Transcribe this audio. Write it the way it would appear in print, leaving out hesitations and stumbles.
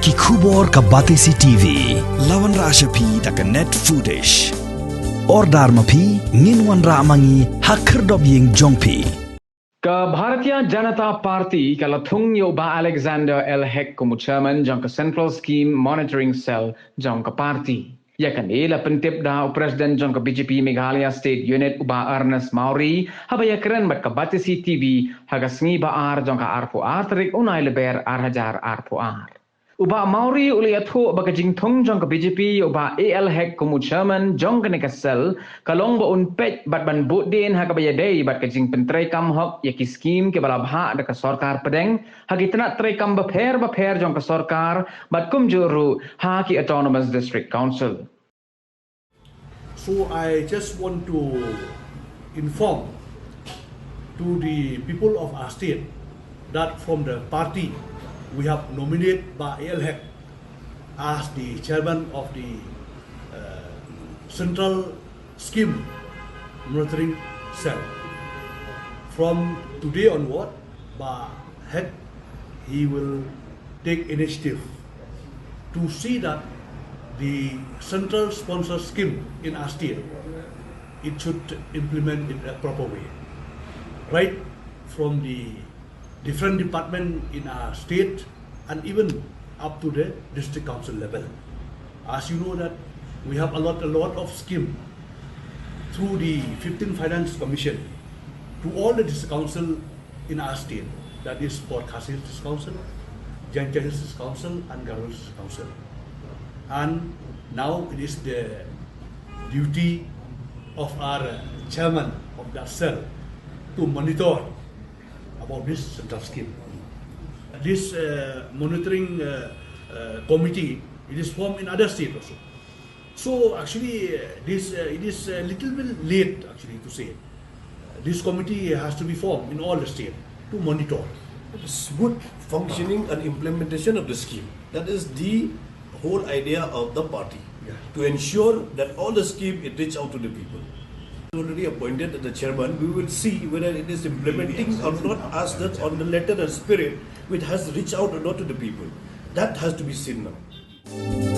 Ki khubor ka Batisi TV. Lawan ra asyapi taka net footage. Ordar mapi nginwan ra amangi hakerdob ying jongpi. Ka Bharatiya Janata Party kala Thung yo ba Alexander L. Heck como chairman jang ka Central Scheme Monitoring Cell jang ka party. Ya kan ila pentip da President jang ka BJP Meghalaya State Unit uba Ernest Mauri habaya keren bat ka Batisi TV haga sngi ba ar jang ka arpo atrik unai leber ar hajar arpo ar. Uba Mauri uli athu baka jing Thung jang ka BJP uba AL Heck como chairman jang ka nekasel kalong ba unpet bat ban Buddien haga baya day bat ka jing pentrai kam hok ya ki scheme ke bala bha da ka Sorkar Pdeng hagi tana trai kam ba pher jang ka Sorkar bat kum juru ha ki Autonomous District Council. So I just want to inform to the people of our state that from the party we have nominated by AL Heck as the chairman of the Central Scheme Monitoring Cell. From today onward, by Heck, he will take initiative to see that the central sponsor scheme in our state, it should implement in a proper way. Right from the different department in our state and even up to the district council level. As you know that we have a lot of scheme through the 15th Finance Commission to all the district council in our state, that is Port Khasi District Council, Jaintia District Council and Garut District Council. And now it is the duty of our chairman of that cell to monitor about this central scheme. This monitoring committee, it is formed in other states also. So actually, it is a little bit late actually to say. This committee has to be formed in all the states to monitor. It's good functioning and implementation of the scheme. That is the whole idea of the party, to ensure that all the scheme it reach out to the people. Already appointed as the chairman, we will see whether it is implementing or not as that on the letter and spirit which has reached out or not to the people. That has to be seen now.